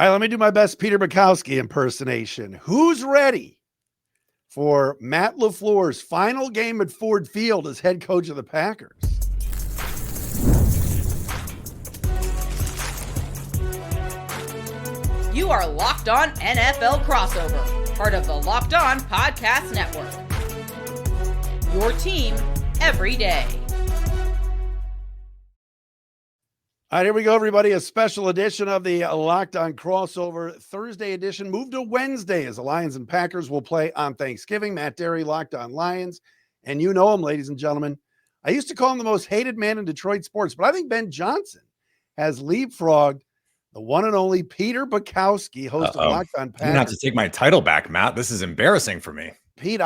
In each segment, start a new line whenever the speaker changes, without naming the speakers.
All right, let me do my best Peter Bukowski impersonation. Who's ready for Matt LaFleur's final game at Ford Field as head coach of the Packers?
You are Locked On NFL Crossover, part of the Locked On Podcast Network. Your team every day.
All right, here we go, everybody. A special edition of the Locked On Crossover Thursday edition. Moved to Wednesday as the Lions and Packers will play on Thanksgiving. Matt Dery, Locked On Lions. And you know him, ladies and gentlemen. I used to call him the most hated man in Detroit sports, but I think Ben Johnson has leapfrogged the one and only Peter Bukowski, host of Locked On Packers.
I'm gonna have to take my title back, Matt. This is embarrassing for me.
Pete,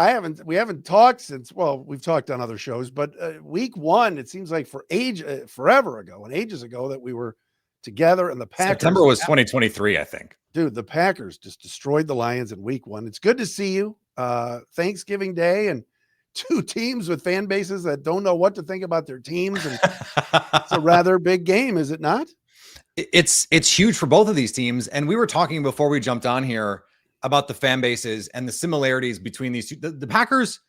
we haven't talked since, well, we've talked on other shows, but week one, it seems like forever ago and ages ago that we were together, and the Packers.
September was 2023, I think.
Dude, the Packers just destroyed the Lions in week one. It's good to see you. Thanksgiving Day, and two teams with fan bases that don't know what to think about their teams. And it's a rather big game, is it not?
It's huge for both of these teams. And we were talking before we jumped on here about the fan bases and the similarities between these two. The Packers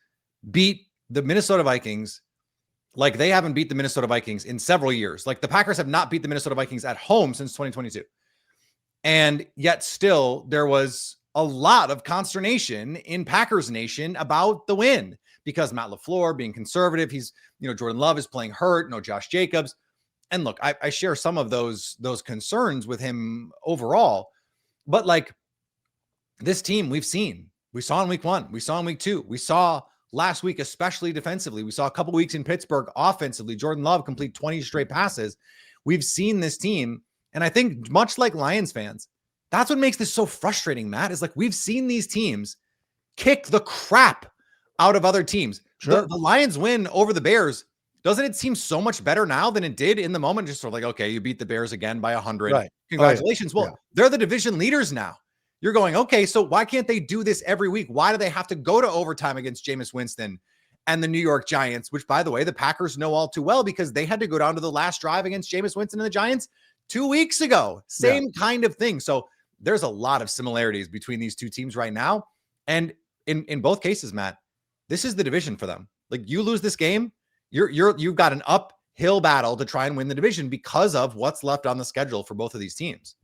beat the Minnesota Vikings like they haven't beat the Minnesota Vikings in several years. Like the Packers have not beat the Minnesota Vikings at home since 2022. And yet still there was a lot of consternation in Packers Nation about the win because Matt LaFleur being conservative, Jordan Love is playing hurt, no Josh Jacobs. And look, I share some of those concerns with him overall, but like, this team we saw in week one, we saw in week two, we saw last week, especially defensively. We saw a couple weeks in Pittsburgh offensively. Jordan Love complete 20 straight passes. We've seen this team. And I think much like Lions fans, that's what makes this so frustrating, Matt, is like we've seen these teams kick the crap out of other teams.
Sure.
The Lions win over the Bears. Doesn't it seem so much better now than it did in the moment? Just sort of like, okay, you beat the Bears again by 100.
Right.
Congratulations.
Oh, yeah.
Well, they're the division leaders now. You're going, okay, so why can't they do this every week? Why do they have to go to overtime against Jameis Winston and the New York Giants, which, by the way, the Packers know all too well because they had to go down to the last drive against Jameis Winston and the Giants 2 weeks ago. Same kind of thing. So there's a lot of similarities between these two teams right now. And in both cases, Matt, this is the division for them. Like you lose this game, you've got an uphill battle to try and win the division because of what's left on the schedule for both of these teams.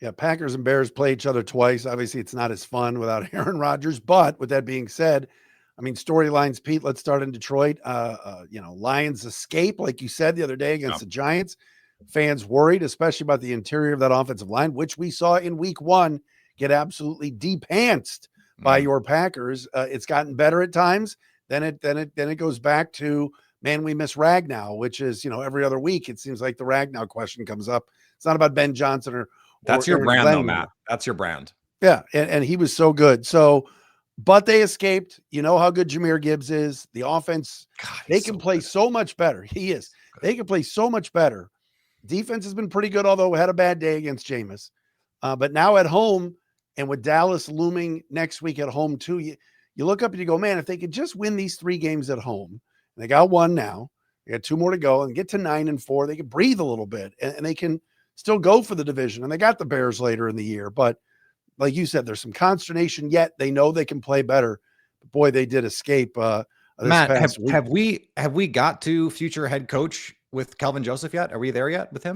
Yeah, Packers and Bears play each other twice. Obviously, it's not as fun without Aaron Rodgers. But with that being said, I mean, storylines, Pete, let's start in Detroit. Lions escape, like you said the other day against the Giants. Fans worried, especially about the interior of that offensive line, which we saw in week one get absolutely de-pantsed by your Packers. It's gotten better at times. Then it goes back to, man, we miss Ragnow, which is, every other week it seems like the Ragnow question comes up. It's not about Ben Johnson or
that's your
Aaron
brand,
Glenn.
though, Matt. That's your brand.
Yeah, and he was so good. So, but they escaped. You know how good Jahmyr Gibbs is. The offense, they can play so much better. He is. They can play so much better. Defense has been pretty good, although we had a bad day against Jameis. But now at home, and with Dallas looming next week at home too, you look up and you go, man, if they could just win these 3 games at home, and they got one now, they got 2 more to go, and get to 9-4, they can breathe a little bit, and they can still go for the division. And they got the Bears later in the year. But like you said, there's some consternation yet. They know they can play better. But boy, they did escape.
Matt, have we got to future head coach with Kelvin Joseph yet? Are we there yet with him?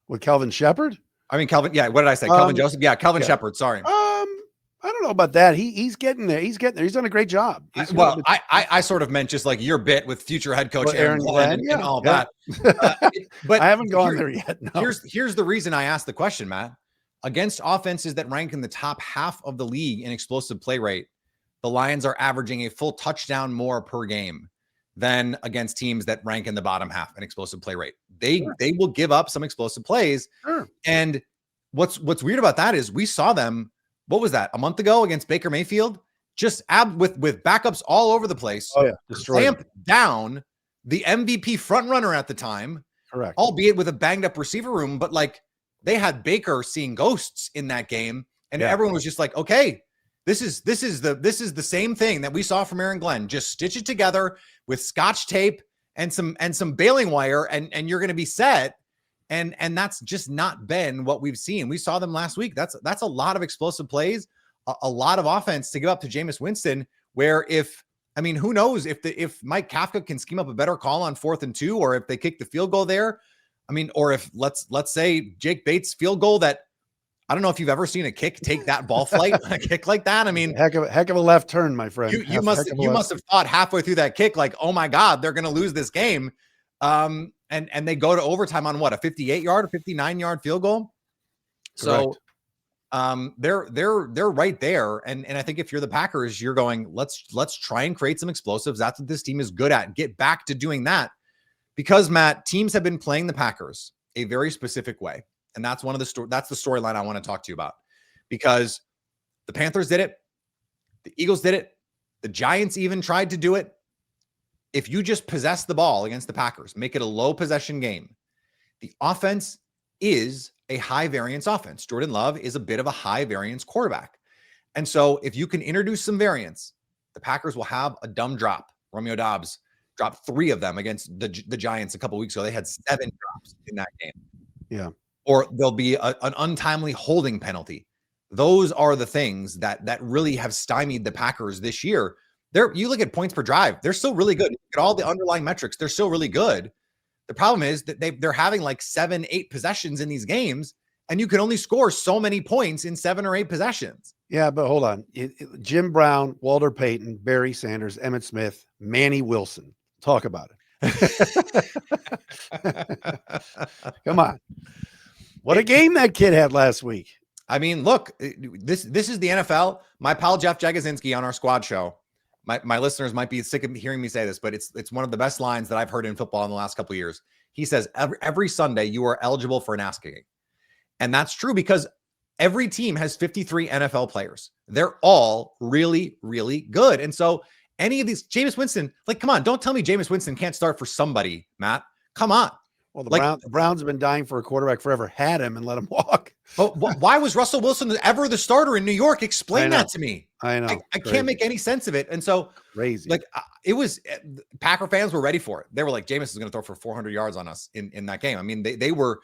With Kelvin Shepard?
I mean, Kelvin. Yeah. What did I say? Kelvin Joseph. Yeah. Kelvin Shepard. Sorry.
I don't know about that. He's getting there. He's done a great job.
I sort of meant just like your bit with future head coach Aaron Glenn and all that. But
I haven't gone there yet. No.
Here's the reason I asked the question, Matt. Against offenses that rank in the top half of the league in explosive play rate, the Lions are averaging a full touchdown more per game than against teams that rank in the bottom half in explosive play rate. They will give up some explosive plays. Sure. And what's weird about that is we saw them. What was that? A month ago against Baker Mayfield, just with backups all over the place.
Oh yeah,
stamp down the MVP frontrunner at the time.
Correct.
Albeit with a banged up receiver room, but like they had Baker seeing ghosts in that game, and everyone was just like, okay, this is the same thing that we saw from Aaron Glenn. Just stitch it together with Scotch tape and some baling wire, and you're going to be set. And that's just not been what we've seen. We saw them last week. That's a lot of explosive plays, a lot of offense to give up to Jameis Winston, where who knows if Mike Kafka can scheme up a better call on 4th and 2, or if they kick the field goal there. Or if let's say Jake Bates field goal that, I don't know if you've ever seen a kick take that ball flight, a kick like that.
Heck of a left turn, my friend.
You must have thought halfway through that kick, like, oh my God, they're going to lose this game. And they go to overtime on what, a 58-yard or 59-yard field goal.
Correct.
So they're right there. And I think if you're the Packers, you're going, let's try and create some explosives. That's what this team is good at. Get back to doing that, because Matt, teams have been playing the Packers a very specific way. And that's that's the storyline I want to talk to you about, because the Panthers did it. The Eagles did it. The Giants even tried to do it. If you just possess the ball against the Packers, make it a low possession game, the offense is a high variance offense. Jordan Love is a bit of a high variance quarterback. And so if you can introduce some variance, the Packers will have a dumb drop. Romeo Doubs dropped 3 of them against the Giants a couple weeks ago. They had 7 drops in that game.
Yeah.
Or there'll be an untimely holding penalty. Those are the things that really have stymied the Packers this year. You look at points per drive, they're still really good. Look at all the underlying metrics, they're still really good. The problem is that they're having like 7-8 possessions in these games, and you can only score so many points in 7 or 8 possessions.
Yeah, but hold on. Jim Brown, Walter Payton, Barry Sanders, Emmitt Smith, Manny Wilson. Talk about it. Come on. What a game that kid had last week.
I mean, look, this is the NFL. My pal Jeff Jagosinski on our squad show. My listeners might be sick of hearing me say this, but it's one of the best lines that I've heard in football in the last couple of years. He says, every Sunday you are eligible for an ass kicking. And that's true, because every team has 53 NFL players. They're all really, really good. And so any of these, Jameis Winston, like, come on, don't tell me Jameis Winston can't start for somebody, Matt. Come on.
Well, the Browns have been dying for a quarterback forever. Had him and let him walk.
But why was Russell Wilson ever the starter in New York? Explain that to me.
I know.
I can't make any sense of it. And so
crazy.
Like it was, Packer fans were ready for it. They were like, Jameis is going to throw for 400 yards on us in that game. I mean, they were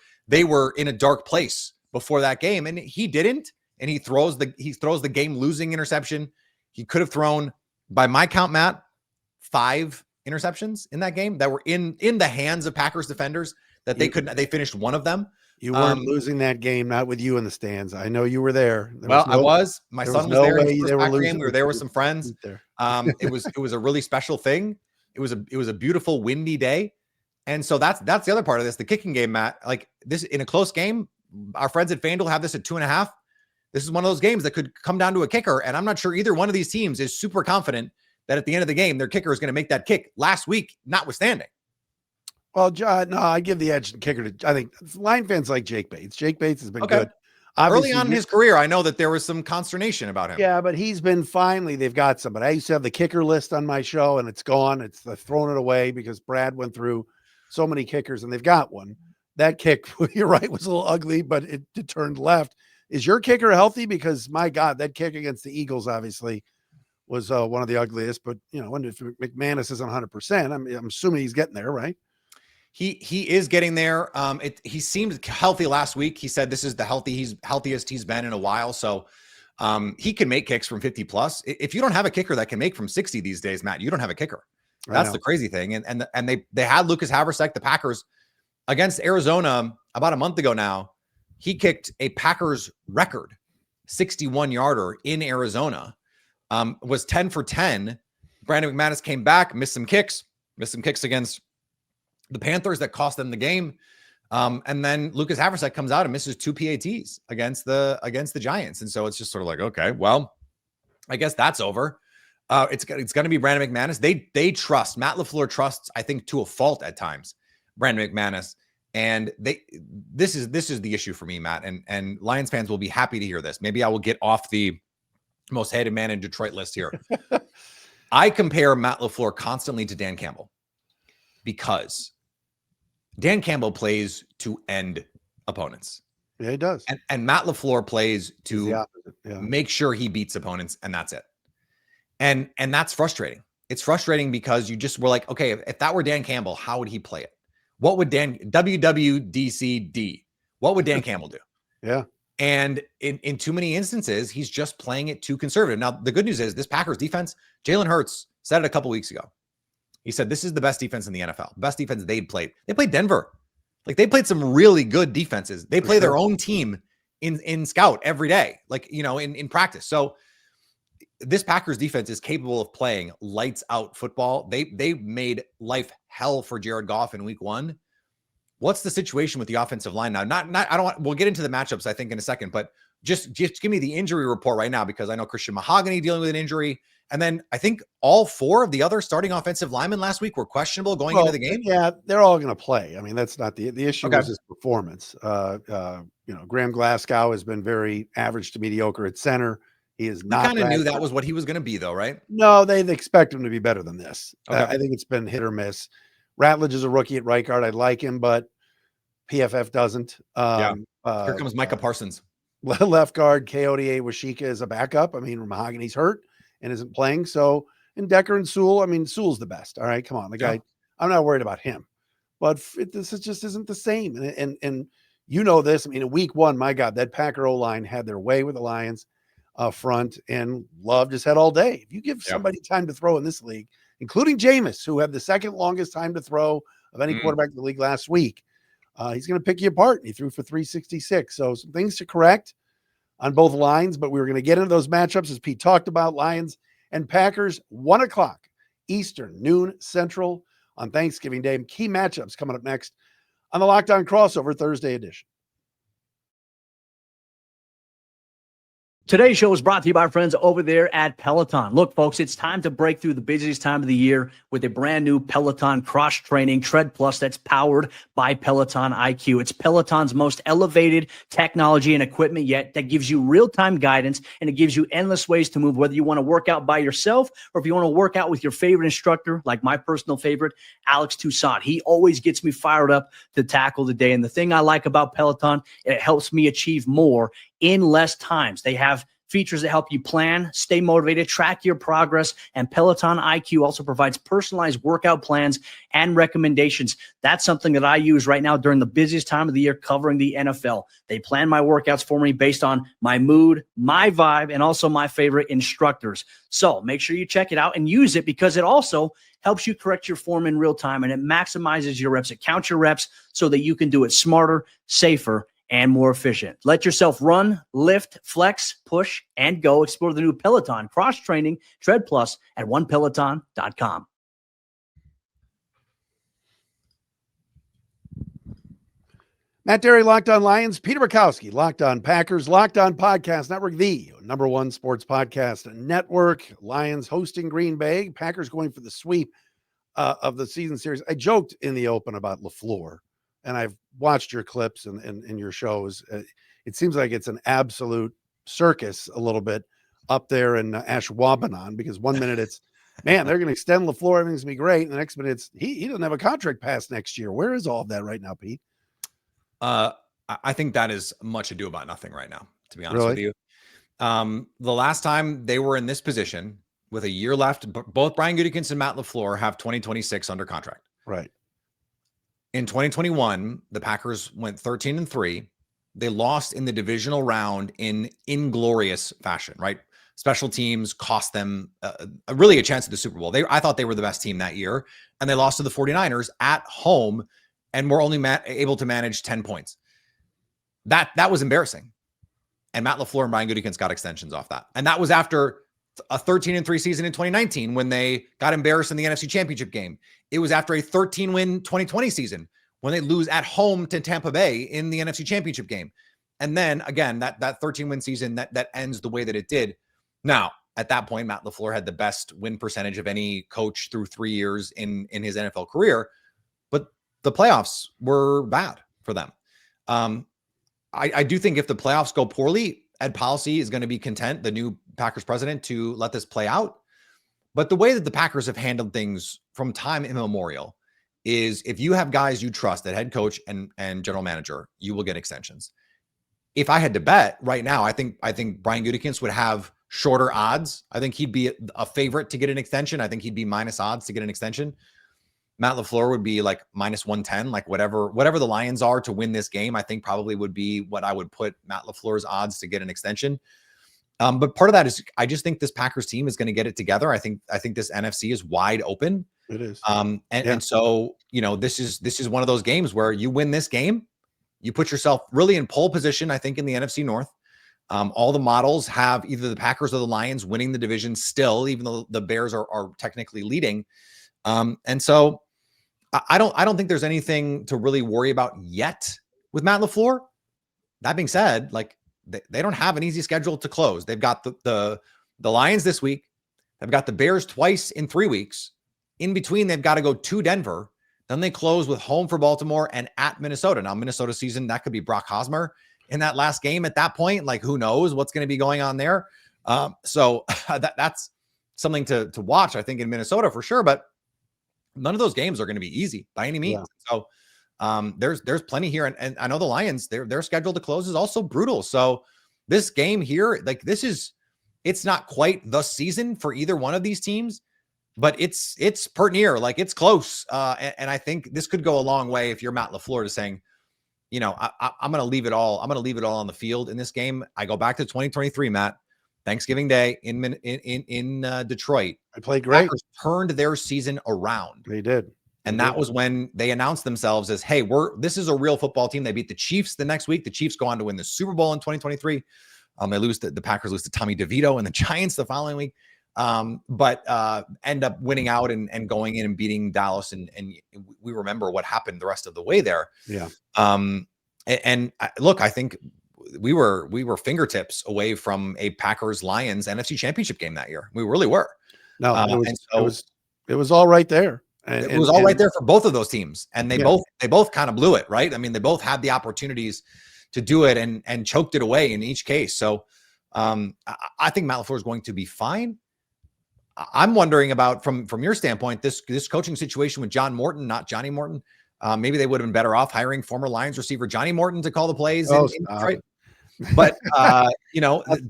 in a dark place before that game, and he didn't. And he throws the game losing interception. He could have thrown, by my count, Matt, 5 interceptions in that game that were in the hands of Packers defenders that they finished one of them.
You weren't losing that game, not with you in the stands. I know you were there.
I was. My son was there.
They were losing.
We were there with some friends. It was a really special thing. It was a beautiful windy day. And so that's the other part of this, the kicking game, Matt. Like this in a close game, our friends at FanDuel have this at 2.5. This is one of those games that could come down to a kicker. And I'm not sure either one of these teams is super confident that at the end of the game, their kicker is going to make that kick last week, notwithstanding.
Well, John, no, I give the edge to kicker to, I think Lion fans like Jake Bates. Jake Bates has been good.
Obviously, early on in his career, I know that there was some consternation about him.
Yeah, but he's been they've got somebody. I used to have the kicker list on my show, and it's gone. They've thrown it away because Brad went through so many kickers, and they've got one. That kick, you're right, was a little ugly, but it turned left. Is your kicker healthy? Because my God, that kick against the Eagles obviously was one of the ugliest. But you know, when if McManus isn't 100%, I'm assuming he's getting there, right?
He is getting there. He seemed healthy last week. He said this is the healthiest he's been in a while. So he can make kicks from 50 plus. If you don't have a kicker that can make from 60 these days, Matt, you don't have a kicker. That's the crazy thing. And they had Lucas Haversack, the Packers, against Arizona about a month ago now. He kicked a Packers record 61-yarder in Arizona. Was 10 for 10. Brandon McManus came back, missed some kicks against the Panthers that cost them the game. And then Lucas Haversack comes out and misses 2 PATs against the Giants. And so it's just sort of like, okay, well, I guess that's over. It's going to be Brandon McManus. They trust, Matt LaFleur trusts, I think, to a fault at times, Brandon McManus. And this is the issue for me, Matt, and Lions fans will be happy to hear this. Maybe I will get off the most hated man in Detroit list here. I compare Matt LaFleur constantly to Dan Campbell because Dan Campbell plays to end opponents.
Yeah, he does.
And Matt LaFleur plays to make sure he beats opponents, and that's it. And that's frustrating. It's frustrating because you just were like, okay, if that were Dan Campbell, how would he play it? What would WWDCD? What would Dan Campbell do?
Yeah.
And in too many instances, he's just playing it too conservative. Now, the good news is this Packers defense, Jalen Hurts said it a couple weeks ago. He said, this is the best defense in the NFL. Best defense they'd played. They played Denver. Like, they played some really good defenses. They play their own team in scout every day, like, in practice. So this Packers defense is capable of playing lights out football. They made life hell for Jared Goff in week 1. What's the situation with the offensive line now? We'll get into the matchups, I think, in a second, but just give me the injury report right now, because I know Christian Mahogany dealing with an injury. And then I think all 4 of the other starting offensive linemen last week were questionable going into the game.
Yeah, they're all going to play. I mean, that's not the issue.
Okay.
Was his performance. Graham Glasgow has been very average to mediocre at center. He is not.
Kind of knew that was what he was going to be, though, right?
No, they expect him to be better than this.
Okay.
I think it's been hit or miss. Ratledge is a rookie at right guard. I like him, but PFF doesn't.
Here comes Micah Parsons.
Left guard, Keodia Washika is a backup. I mean, Mahogany's hurt and isn't playing. So, and Decker and Sewell, I mean, Sewell's the best. All right, come on. The guy, I'm not worried about him. But this just isn't the same. And you know this. I mean, in week 1, my God, that Packer O-line had their way with the Lions front, and Love just had all day. If you give somebody time to throw in this league, including Jameis, who had the second longest time to throw of any quarterback in the league last week, he's going to pick you apart. He threw for 366. So some things to correct on both lines, but we were going to get into those matchups as Pete talked about. Lions and Packers, 1:00 Eastern, noon Central on Thanksgiving Day. Key matchups coming up next on the Locked On Crossover Thursday edition.
Today's show is brought to you by our friends over there at Peloton. Look, folks, it's time to break through the busiest time of the year with a brand new Peloton cross-training Tread Plus that's powered by Peloton IQ. It's Peloton's most elevated technology and equipment yet that gives you real-time guidance, and it gives you endless ways to move, whether you want to work out by yourself or if you want to work out with your favorite instructor, like my personal favorite, Alex Toussaint. He always gets me fired up to tackle the day. And the thing I like about Peloton, it helps me achieve more in less times. They have features that help you plan, stay motivated, track your progress, and Peloton IQ also provides personalized workout plans and recommendations. That's something that I use right now during the busiest time of the year covering the NFL. They plan my workouts for me based on my mood, my vibe, and also my favorite instructors. So make sure you check it out and use it, because it also helps you correct your form in real time, and it maximizes your reps. It counts your reps so that you can do it smarter, safer, and more efficient. Let yourself run, lift, flex, push, and go. Explore the new Peloton cross-training Tread Plus at onepeloton.com.
Matt Dery, Locked On Lions. Peter Bukowski, Locked On Packers. Locked On Podcast Network, the #1 sports podcast network. Lions hosting Green Bay. Packers going for the sweep of the season series. I joked in the open about LaFleur, and I've watched your clips and your shows. It seems like it's an absolute circus a little bit up there in Ashwaubenon, because 1 minute it's, man, they're going to extend LaFleur, everything's going to be great. And the next minute it's, he doesn't have a contract past next year. Where is all of that right now, Pete?
I think that is much ado about nothing right now, to be honest with you. The last time they were in this position with a year left, both Brian Gutekunst and Matt LaFleur have 2026 under contract.
Right.
In 2021, the Packers went 13-3. They lost in the divisional round in inglorious fashion, right? Special teams cost them really a chance at the Super Bowl. I thought they were the best team that year, and they lost to the 49ers at home and were only able to manage 10 points. That was embarrassing. And Matt LaFleur and Brian Gutekunst got extensions off that. And that was after a 13-3 season in 2019 when they got embarrassed in the NFC Championship game. It was after a 13-win 2020 season when they lose at home to Tampa Bay in the NFC Championship game. And then again, that 13-win season that ends the way that it did. Now, at that point, Matt LaFleur had the best win percentage of any coach through 3 years in his NFL career, but the playoffs were bad for them. I do think if the playoffs go poorly, Ed Policy is going to be content, the new Packers president, to let this play out. But the way that the Packers have handled things from time immemorial is, if you have guys you trust at head coach and general manager, you will get extensions. If I had to bet right now, I think Brian Gutekunst would have shorter odds. I think he'd be a favorite to get an extension. I think he'd be minus odds to get an extension. Matt LaFleur would be like -110, like whatever the Lions are to win this game, I think probably would be what I would put Matt LaFleur's odds to get an extension. But part of that is I just think this Packers team is going to get it together. I think this NFC is wide open.
It is.
And so, this is one of those games where you win this game, you put yourself really in pole position, I think, in the NFC North. All the models have either the Packers or the Lions winning the division still, even though the Bears are technically leading. And so I don't think there's anything to really worry about yet with Matt LaFleur. That being said, like they don't have an easy schedule to close. They've got the Lions this week. They've got the Bears twice in 3 weeks. In between, they've got to go to Denver. Then they close with home for Baltimore and at Minnesota. Now, Minnesota season, that could be Brock Hosmer in that last game at that point. Like, who knows what's going to be going on there? So that's something to watch, I think, in Minnesota for sure. But none of those games are going to be easy by any means. Yeah. So there's plenty here. And I know the Lions, their schedule to close is also brutal. So this game here, like it's not quite the season for either one of these teams, but it's pert near, like it's close. And I think this could go a long way if you're Matt LaFleur to saying, I'm going to leave it all. I'm going to leave it all on the field in this game. I go back to 2023, Matt, Thanksgiving Day in Detroit.
I played great.
Packers turned their season around.
They did.
And that was when they announced themselves as, hey, this is a real football team. They beat the Chiefs the next week. The Chiefs go on to win the Super Bowl in 2023. The Packers lose to Tommy DeVito and the Giants the following week. But end up winning out and going in and beating Dallas. And we remember what happened the rest of the way there.
Yeah.
Look, I think we were fingertips away from a Packers Lions NFC Championship game that year. We really were.
No, it was all right there.
It was all right there for both of those teams. And they both kind of blew it, right? I mean, they both had the opportunities to do it and choked it away in each case. So I think Matt LaFleur is going to be fine. I'm wondering about from your standpoint, this coaching situation with John Morton, not Johnny Morton. Maybe they would have been better off hiring former Lions receiver Johnny Morton to call the plays in Detroit. But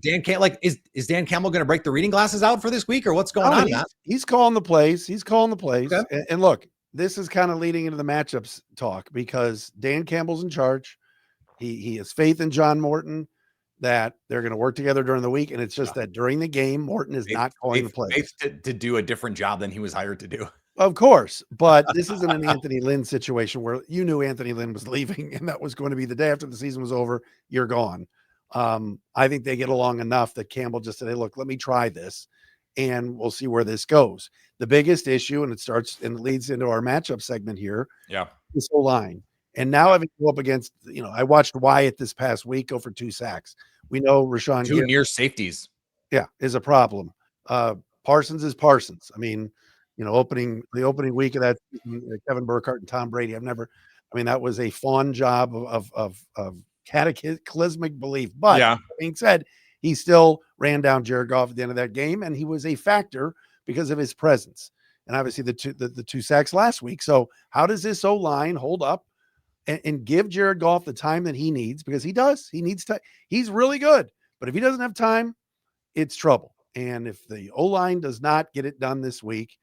Dan Campbell, is Dan Campbell going to break the reading glasses out for this week, or what's going on?
He's calling the plays.
Okay.
And look, this is kind of leading into the matchups talk because Dan Campbell's in charge. He has faith in John Morton that they're going to work together during the week. And it's just that during the game, Morton is not calling the plays.
To do a different job than he was hired to do.
Of course. But this isn't an Anthony Lynn situation where you knew Anthony Lynn was leaving and that was going to be the day after the season was over. You're gone. I think they get along enough that Campbell just said, hey, look, let me try this and we'll see where this goes. The biggest issue, and it leads into our matchup segment here.
Yeah.
This whole line. And now having to go up against, I watched Wyatt this past week go for 2 sacks. We know Rashawn
two near safeties.
Yeah, is a problem. Parsons is Parsons. I mean, the opening week of that season, Kevin Burkhardt and Tom Brady. That was a fun job of cataclysmic belief. But that being said, he still ran down Jared Goff at the end of that game, and he was a factor because of his presence. And obviously the 2 sacks last week. So how does this O-line hold up and give Jared Goff the time that he needs? Because he does. He needs time. He's really good. But if he doesn't have time, it's trouble. And if the O-line does not get it done this week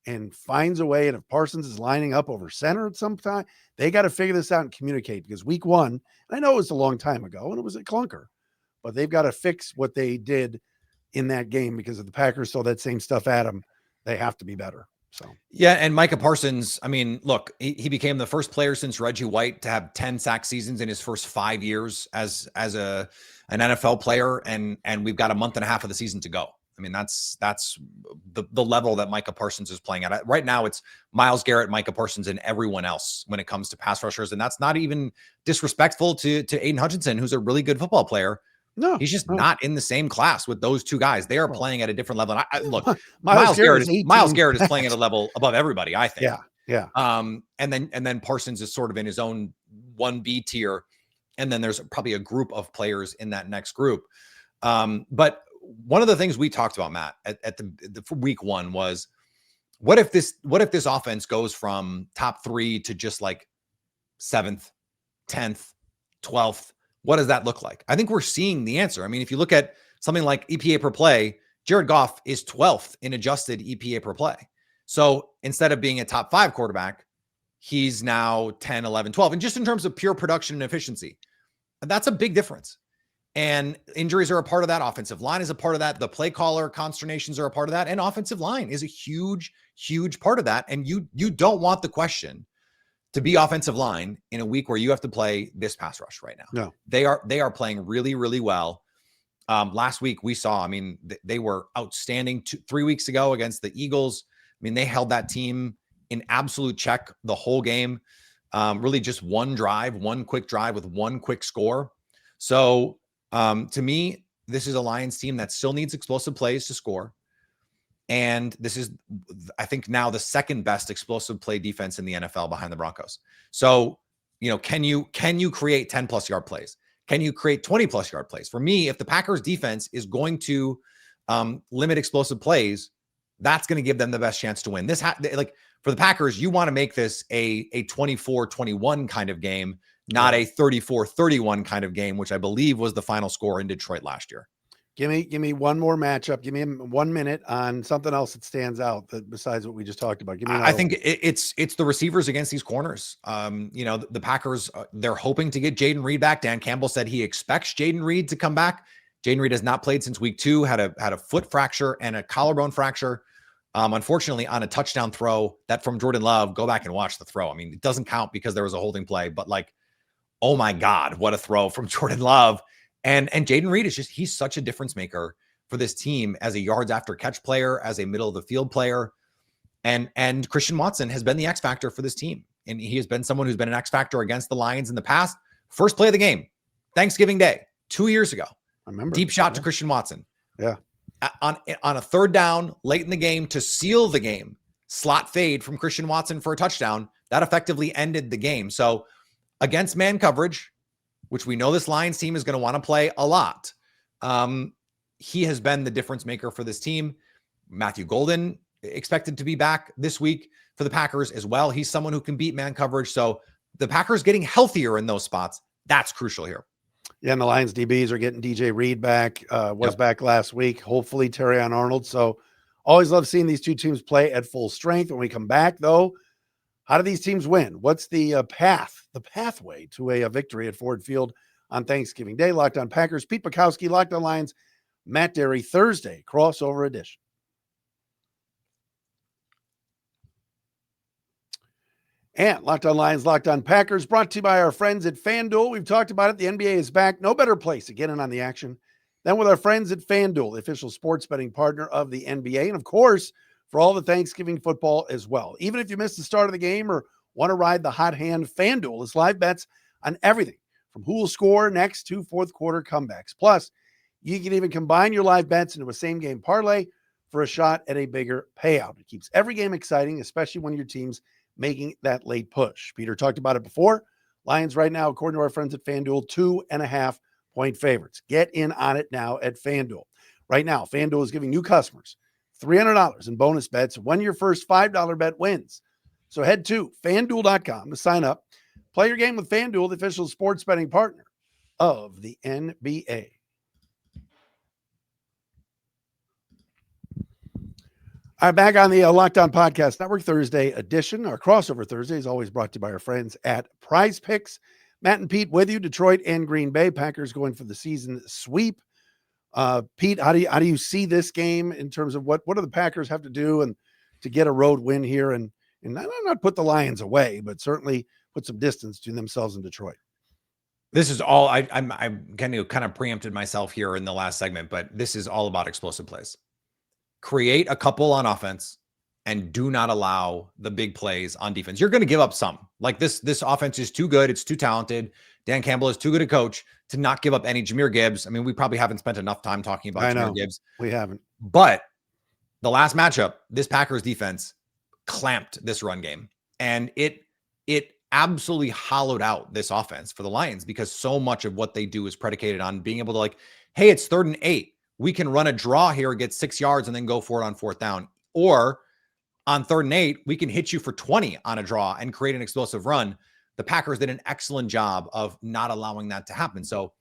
and finds a way, and if Parsons is lining up over center at some time, they got to figure this out and communicate, because week 1, and I know it was a long time ago and it was a clunker, but they've got to fix what they did in that game, because if the Packers throw that same stuff at them, they have to be better. So,
yeah. And Micah Parsons, look, he became the first player since Reggie White to have 10 sack seasons in his first 5 years as an NFL player. And we've got a month and a half of the season to go. That's the level that Micah Parsons is playing at. Right now, it's Myles Garrett, Micah Parsons, and everyone else when it comes to pass rushers. And that's not even disrespectful to Aiden Hutchinson, who's a really good football player.
No,
he's just not in the same class with those two guys. They are playing at a different level. And look,
Myles Garrett
is playing at a level above everybody, I think.
Yeah.
And then Parsons is sort of in his own 1B tier. And then there's probably a group of players in that next group. But one of the things we talked about, Matt, at the week 1 was, what if this offense goes from top 3 to just like 7th, 10th, 12th? What does that look like? I think we're seeing the answer. If you look at something like EPA per play, Jared Goff is 12th in adjusted EPA per play. So instead of being a top 5 quarterback, he's now 10, 11, 12. And just in terms of pure production and efficiency, that's a big difference. And injuries are a part of that. Offensive line is a part of that. The play caller consternations are a part of that. And offensive line is a huge, huge part of that. And you don't want the question to be offensive line in a week where you have to play this pass rush right now.
No,
they are playing really, really well. Last week we saw, I mean, they were outstanding 3 weeks ago against the Eagles. I mean, they held that team in absolute check the whole game. Really just one quick drive with one quick score. So to me, this is a Lions team that still needs explosive plays to score. And this is, I think, now the second best explosive play defense in the NFL behind the Broncos. So, can you create 10+ yard plays? Can you create 20+ yard plays? For me, if the Packers defense is going to limit explosive plays, that's going to give them the best chance to win. For the Packers, you want to make this a 24-21 kind of game, not a 34-31 kind of game, which I believe was the final score in Detroit last year.
Give me one more matchup. Give me 1 minute on something else that stands out besides what we just talked about. Give me.
I think it's the receivers against these corners. The Packers, they're hoping to get Jayden Reed back. Dan Campbell said he expects Jayden Reed to come back. Jayden Reed has not played since week 2, had a foot fracture and a collarbone fracture. Unfortunately, on a touchdown throw that from Jordan Love, go back and watch the throw. I mean, it doesn't count because there was a holding play, but oh my God, what a throw from Jordan Love. And Jayden Reed he's such a difference maker for this team as a yards after catch player, as a middle of the field player. And Christian Watson has been the X factor for this team. And he has been someone who's been an X factor against the Lions in the past. First play of the game, Thanksgiving Day, 2 years ago.
I remember.
Deep shot to Christian Watson.
Yeah.
On a third down late in the game to seal the game, slot fade from Christian Watson for a touchdown. That effectively ended the game. So against man coverage, which we know this Lions team is going to want to play a lot, he has been the difference maker for this team. Matthew Golden expected to be back this week for the Packers as well. He's someone who can beat man coverage. So the Packers getting healthier in those spots, that's crucial here.
Yeah, and the Lions DBs are getting DJ Reed back, back last week. Hopefully Terrion Arnold. So always love seeing these two teams play at full strength. When we come back, though, how do these teams win? What's the pathway to a victory at Ford Field on Thanksgiving Day? Locked On Packers, Pete Bukowski, Locked On Lions, Matt Dery, Thursday, crossover edition. And Locked On Lions, Locked On Packers, brought to you by our friends at FanDuel. We've talked about it. The NBA is back. No better place to get in on the action than with our friends at FanDuel, the official sports betting partner of the NBA. And, of course, for all the Thanksgiving football as well. Even if you missed the start of the game or want to ride the hot hand, FanDuel is live bets on everything from who will score next to fourth quarter comebacks. Plus, you can even combine your live bets into a same-game parlay for a shot at a bigger payout. It keeps every game exciting, especially when your team's making that late push. Peter talked about it before. Lions right now, according to our friends at FanDuel, 2.5-point favorites. Get in on it now at FanDuel. Right now, FanDuel is giving new customers $300 in bonus bets when your first $5 bet wins. So head to FanDuel.com to sign up. Play your game with FanDuel, the official sports betting partner of the NBA. All right, back on the Locked On Podcast Network Thursday edition. Our crossover Thursday is always brought to you by our friends at Prize Picks. Matt and Pete with you, Detroit and Green Bay. Packers going for the season sweep. Pete, how do you see this game in terms of what do the Packers have to do and to get a road win here and not put the Lions away, but certainly put some distance between themselves and Detroit?
This is all I'm kind of preempted myself here in the last segment, but this is all about explosive plays. Create a couple on offense and do not allow the big plays on defense. You're going to give up some. Like this offense is too good. It's too talented. Dan Campbell is too good a coach to not give up any Jahmyr Gibbs. I mean, we probably haven't spent enough time talking about Jahmyr Gibbs.
We haven't.
But the last matchup, this Packers defense clamped this run game. And it absolutely hollowed out this offense for the Lions because so much of what they do is predicated on being able to hey, it's 3rd and 8. We can run a draw here, get 6 yards, and then go for it on 4th down. Or on 3rd and 8, we can hit you for 20 on a draw and create an explosive run. The Packers did an excellent job of not allowing that to happen. So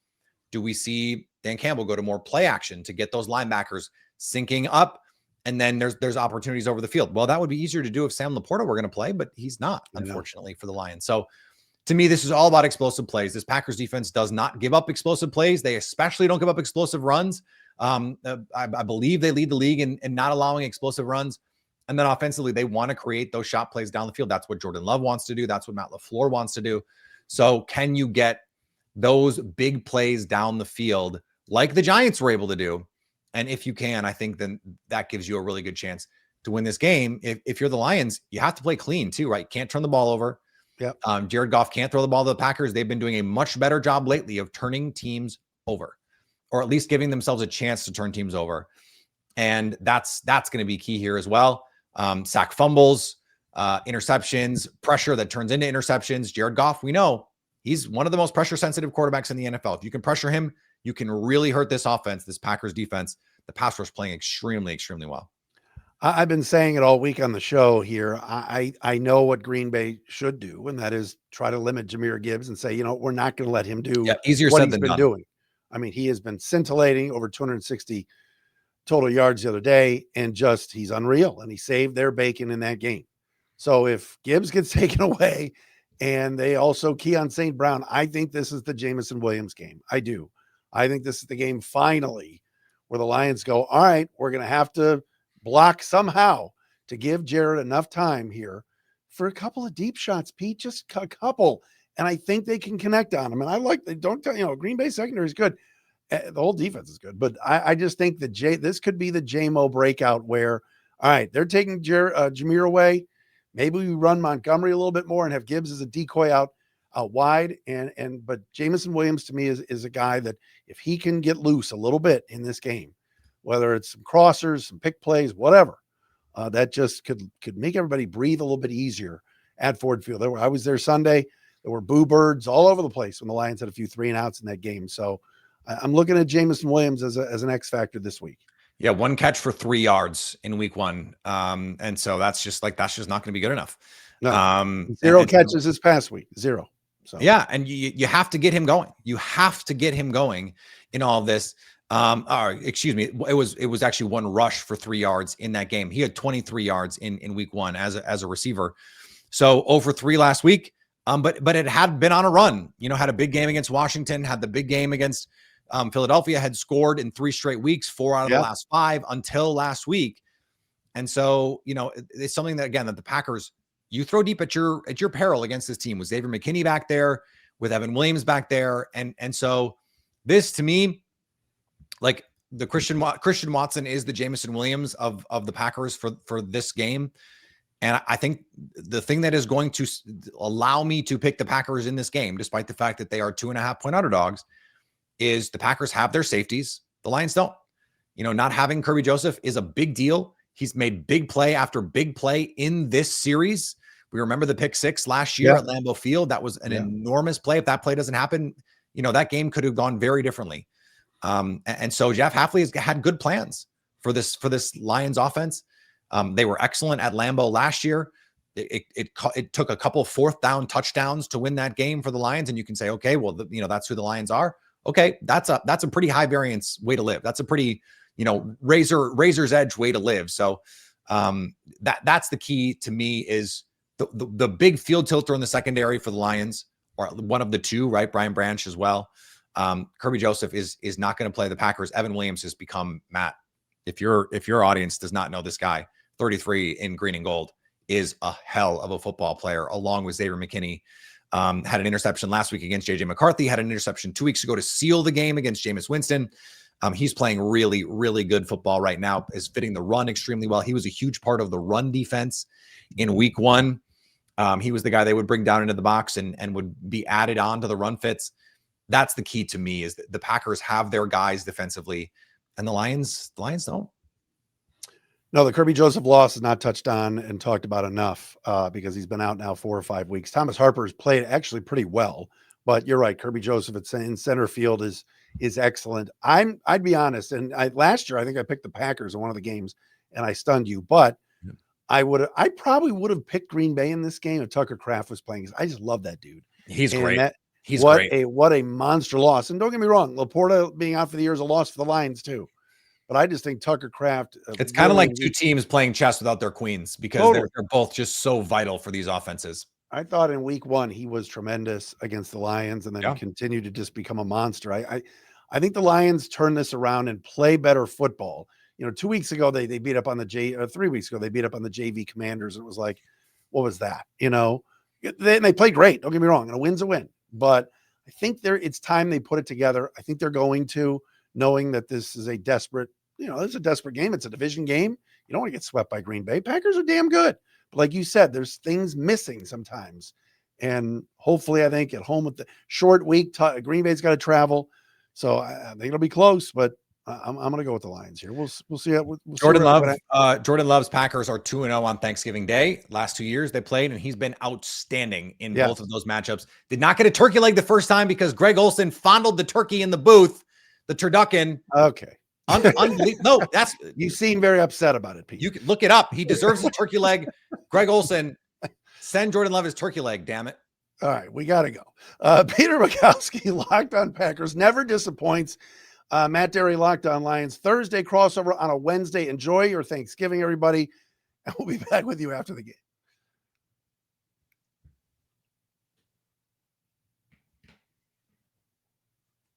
do we see Dan Campbell go to more play action to get those linebackers syncing up and then there's opportunities over the field. Well, that would be easier to do if Sam Laporta were going to play, but he's not, unfortunately, for the Lions. So to me, this is all about explosive plays. This Packers defense does not give up explosive plays. They especially don't give up explosive runs. I believe they lead the league in not allowing explosive runs. And then offensively, they want to create those shot plays down the field. That's what Jordan Love wants to do. That's what Matt LaFleur wants to do. So can you get those big plays down the field like the Giants were able to do? And if you can, I think then that gives you a really good chance to win this game. If you're the Lions, you have to play clean too, right? Can't turn the ball over.
Yep.
Jared Goff can't throw the ball to the Packers. They've been doing a much better job lately of turning teams over, or at least giving themselves a chance to turn teams over. And that's going to be key here as well. Sack fumbles, interceptions, pressure that turns into interceptions. Jared Goff, we know he's one of the most pressure sensitive quarterbacks in the NFL. If you can pressure him, you can really hurt this offense, this Packers defense. The pass rush playing extremely, extremely well.
I've been saying it all week on the show here. I know what Green Bay should do, and that is try to limit Jahmyr Gibbs and say, we're not going to let him do
easier
what
said
he's
than
been
done.
doing. I mean, he has been scintillating, over 260 total yards the other day, and he's unreal, and he saved their bacon in that game. So if Gibbs gets taken away and they also key on St. Brown, I think this is the Jameson Williams game. I do. I think this is the game finally where the Lions go, all right, we're going to have to block somehow to give Jared enough time here for a couple of deep shots, Pete, just a couple. And I think they can connect on them. And I like, don't tell, Green Bay secondary is good. The whole defense is good, but I just think that this could be the J-Mo breakout where, all right, they're taking Jahmyr away. Maybe we run Montgomery a little bit more and have Gibbs as a decoy out wide. But Jameson Williams to me is a guy that if he can get loose a little bit in this game, whether it's some crossers, some pick plays, whatever, that just could make everybody breathe a little bit easier at Ford Field. I was there Sunday. There were boo birds all over the place when the Lions had a few 3-and-outs in that game. So I'm looking at Jameson Williams as an X factor this week.
Yeah, 1 catch for 3 yards in week 1. And so that's just not going to be good enough.
No, 0 catches this past week, 0. So
yeah, and you have to get him going. You have to get him going in all of this. Excuse me, it was actually 1 rush for 3 yards in that game. He had 23 yards in week 1 as a receiver. So over 3 last week. But it had been on a run. Had a big game against Washington, had the big game against Philadelphia, had scored in 3 straight weeks, 4 out of the last 5 until last week. And so, it's something that, again, that the Packers, you throw deep at your peril against this team with Xavier McKinney back there, with Evan Williams back there. And so this, to me, like the Christian Watson is the Jameson Williams of the Packers for this game. And I think the thing that is going to allow me to pick the Packers in this game, despite the fact that they are 2.5-point underdogs, is the Packers have their safeties. The Lions don't. Not having Kirby Joseph is a big deal. He's made big play after big play in this series. We remember the pick 6 last year at Lambeau Field. That was an enormous play. If that play doesn't happen, that game could have gone very differently. And so Jeff Hafley has had good plans for this Lions offense. They were excellent at Lambeau last year. It took a couple 4th down touchdowns to win that game for the Lions. And you can say, okay, well, that's who the Lions are. Okay. That's a pretty high variance way to live. That's a pretty, razor's edge way to live. So that's the key to me is the big field tilter in the secondary for the Lions, or one of the 2, right? Brian Branch as well. Kirby Joseph is not going to play the Packers. Evan Williams has become, Matt, if your audience does not know this guy, 33 in green and gold, is a hell of a football player, along with Xavier McKinney. Had an interception last week against JJ McCarthy, had an interception 2 weeks ago to seal the game against Jameis Winston. He's playing really, really good football right now, is fitting the run extremely well. He was a huge part of the run defense in week 1. He was the guy they would bring down into the box and would be added on to the run fits. That's the key to me, is that the Packers have their guys defensively, and the Lions don't.
No, the Kirby Joseph loss is not touched on and talked about enough because he's been out now 4 or 5 weeks. Thomas Harper's played actually pretty well, but you're right. Kirby Joseph in center field is excellent. I'd be honest, and last year I think I picked the Packers in one of the games and I stunned you, but I probably would have picked Green Bay in this game if Tucker Kraft was playing. I just love that dude.
He's great. He's
what
great.
What a monster loss. And don't get me wrong, Laporta being out for the year is a loss for the Lions too. but I just think Tucker Kraft.
It's kind of like two teams playing chess without their queens because they're both just so vital for these offenses.
I thought in week 1 he was tremendous against the Lions, and then he continued to just become a monster. I think the Lions turn this around and play better football. 2 weeks ago they beat up on the 3 weeks ago they beat up on the JV Commanders. It was like, what was that? They played great. Don't get me wrong, and a win's a win. But I think it's time they put it together. I think they're going to, knowing that this is a desperate, it's a desperate game. It's a division game. You don't want to get swept by Green Bay. Packers are damn good. But like you said, there's things missing sometimes. And hopefully, I think at home with the short week, Green Bay's got to travel. So I think it'll be close, but I'm going to go with the Lions here. We'll see.
Jordan Love's Packers are 2-0 on Thanksgiving Day. Last 2 years they played, and he's been outstanding in both of those matchups. Did not get a turkey leg the first time because Greg Olsen fondled the turkey in the booth, the turducken.
Okay.
No,
you seem very upset about it, Pete.
You can look it up. He deserves a turkey leg. Greg Olsen, send Jordan Love his turkey leg, damn it.
All right, we got to go. Peter Bukowski, Locked On Packers, never disappoints. Matt Dery, Locked On Lions, Thursday crossover on a Wednesday. Enjoy your Thanksgiving, everybody. And we'll be back with you after the game.